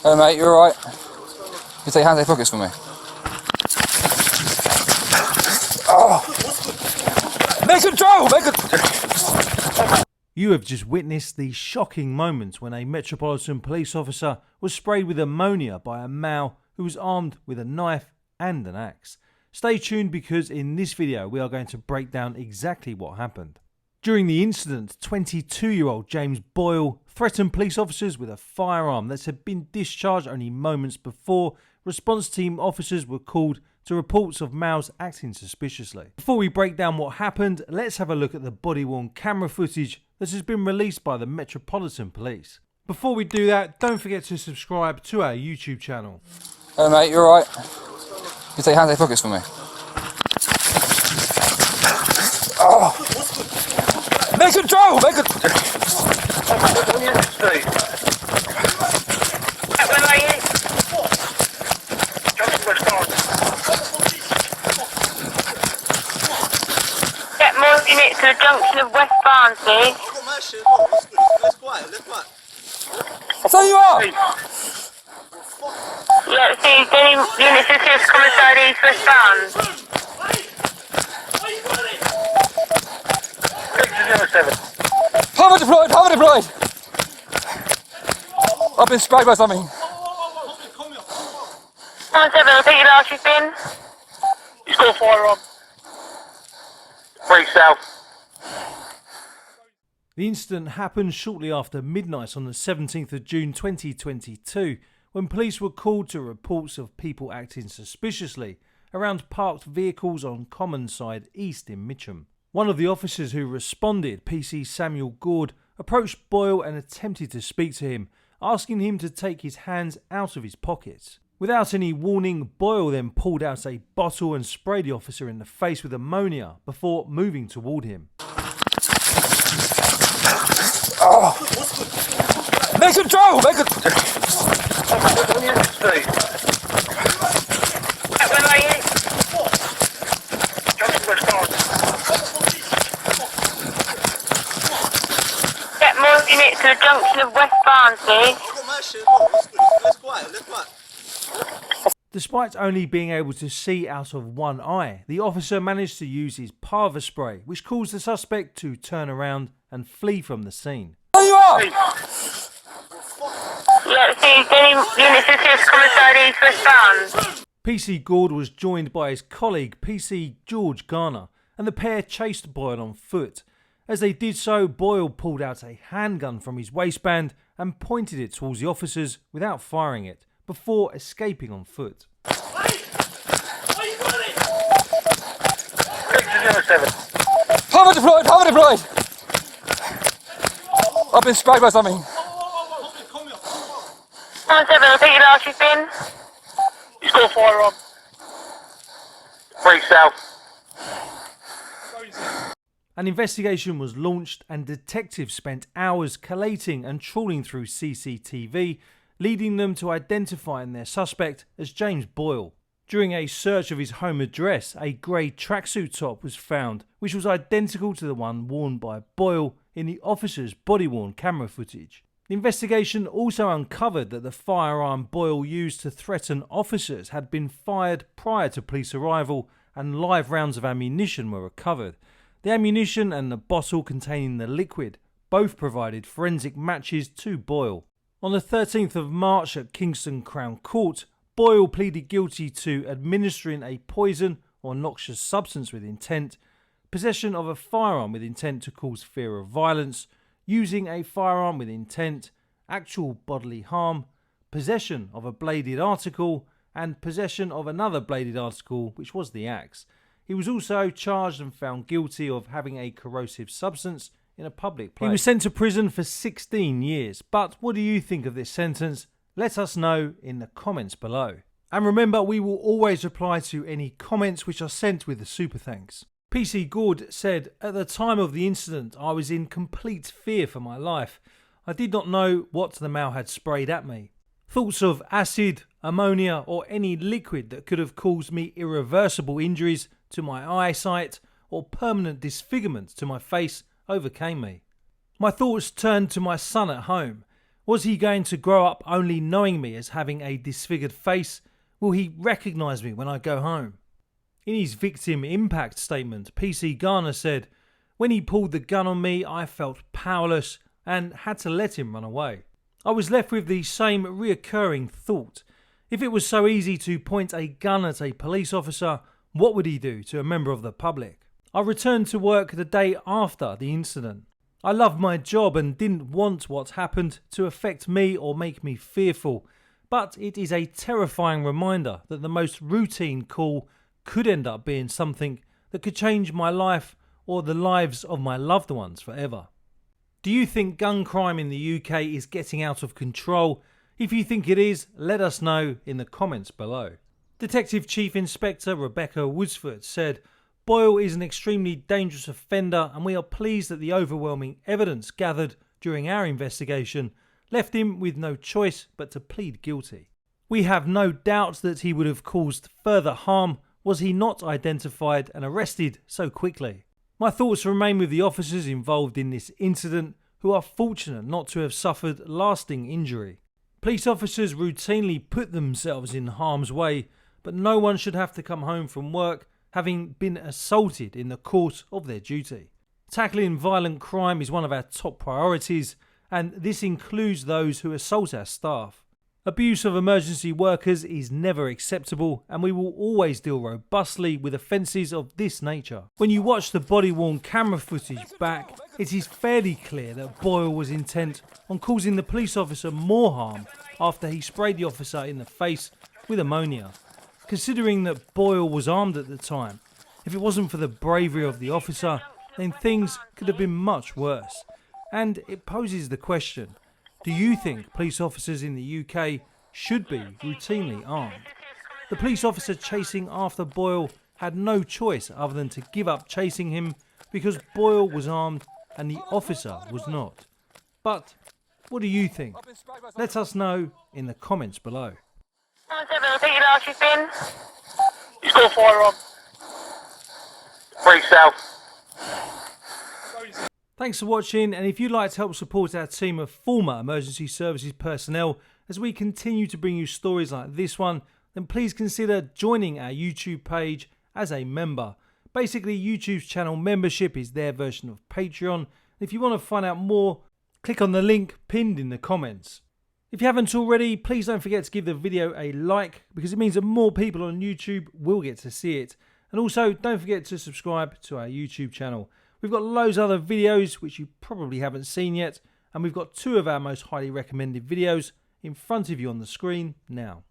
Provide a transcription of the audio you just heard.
Hey mate, you alright? You take hands out of your pockets for me. Oh. Make control! You have just witnessed the shocking moment when a Metropolitan Police officer was sprayed with ammonia by a male who was armed with a knife and an axe. Stay tuned because in this video we are going to break down exactly what happened. During the incident, 22-year-old James Boyle threatened police officers with a firearm that had been discharged only moments before response team officers were called to reports of males acting suspiciously. Before we break down what happened, let's have a look at the body-worn camera footage that has been released by the Metropolitan Police. Before we do that, don't forget to subscribe to our YouTube channel. Hey mate, you alright? You take hands out of your pockets for me. Oh. Make control! Make control! Get more units to the junction of West Barnes, please. Let's quiet. That's how you are! Yeah, see, getting units to this commissary East West Barnes. PAVA deployed! PAVA deployed! I've been sprayed by something. 1-7, I'll take your last shift in. He's got a firearm. 3 south. The incident happened shortly after midnight on the 17th of June 2022 when police were called to reports of people acting suspiciously around parked vehicles on Common Side East in Mitcham. One of the officers who responded, PC Samuel Gord, approached Boyle and attempted to speak to him, asking him to take his hands out of his pockets. Without any warning, Boyle then pulled out a bottle and sprayed the officer in the face with ammonia before moving toward him. Oh. Make control! Make control! Where are you? Get more units to the junction of West Barnes, please. Let's quiet. Despite only being able to see out of one eye, the officer managed to use his PAVA spray, which caused the suspect to turn around and flee from the scene. There you are! Yeah, see, getting units to this commissary East West Barnes. PC Gord was joined by his colleague PC George Garner, and the pair chased Boyle on foot. As they did so, Boyle pulled out a handgun from his waistband and pointed it towards the officers without firing it, before escaping on foot. PAVA deployed! PAVA deployed! I've been sprayed by something. 1-7, I'll take your last shift in. He's got a firearm. 3 south. An investigation was launched and detectives spent hours collating and trawling through CCTV, leading them to identifying their suspect as James Boyle. During a search of his home address, a grey tracksuit top was found, which was identical to the one worn by Boyle in the officer's body-worn camera footage. The investigation also uncovered that the firearm Boyle used to threaten officers had been fired prior to police arrival, and live rounds of ammunition were recovered. The ammunition and the bottle containing the liquid both provided forensic matches to Boyle. On the 13th of March at Kingston Crown Court, Boyle pleaded guilty to administering a poison or noxious substance with intent, possession of a firearm with intent to cause fear of violence, using a firearm with intent, actual bodily harm, possession of a bladed article, and possession of another bladed article, which was the axe. He was also charged and found guilty of having a corrosive substance in a public place. He was sent to prison for 16 years. But what do you think of this sentence? Let us know in the comments below. And remember, we will always reply to any comments which are sent with the super thanks. PC Gord said, "At the time of the incident, I was in complete fear for my life. I did not know what the male had sprayed at me. Thoughts of acid, ammonia, or any liquid that could have caused me irreversible injuries to my eyesight or permanent disfigurement to my face overcame me. My thoughts turned to my son at home. Was he going to grow up only knowing me as having a disfigured face? Will he recognise me when I go home? In his victim impact statement, PC Garner said, "When he pulled the gun on me, I felt powerless and had to let him run away. I was left with the same reoccurring thought. If it was so easy to point a gun at a police officer, what would he do to a member of the public? I returned to work the day after the incident. I loved my job and didn't want what happened to affect me or make me fearful, but it is a terrifying reminder that the most routine call could end up being something that could change my life or the lives of my loved ones forever." Do you think gun crime in the UK is getting out of control? If you think it is, let us know in the comments below. Detective Chief Inspector Rebecca Woodsford said, "Boyle is an extremely dangerous offender and we are pleased that the overwhelming evidence gathered during our investigation left him with no choice but to plead guilty. We have no doubt that he would have caused further harm was he not identified and arrested so quickly. My thoughts remain with the officers involved in this incident who are fortunate not to have suffered lasting injury. Police officers routinely put themselves in harm's way, but no one should have to come home from work having been assaulted in the course of their duty. Tackling violent crime is one of our top priorities, and this includes those who assault our staff. Abuse of emergency workers is never acceptable, and we will always deal robustly with offences of this nature. When you watch the body-worn camera footage back, it is fairly clear that Boyle was intent on causing the police officer more harm after he sprayed the officer in the face with ammonia. Considering that Boyle was armed at the time, if it wasn't for the bravery of the officer, then things could have been much worse. And it poses the question, do you think police officers in the UK should be routinely armed? The police officer chasing after Boyle had no choice other than to give up chasing him because Boyle was armed and the officer was not. But what do you think? Let us know in the comments below. He's got a firearm. 3 south. Thanks for watching, and if you'd like to help support our team of former emergency services personnel as we continue to bring you stories like this one, then please consider joining our YouTube page as a member. Basically, YouTube's channel membership is their version of Patreon. If you want to find out more, click on the link pinned in the comments. If you haven't already, please don't forget to give the video a like because it means that more people on YouTube will get to see it. And also, don't forget to subscribe to our YouTube channel. We've got loads of other videos which you probably haven't seen yet, and we've got 2 of our most highly recommended videos in front of you on the screen now.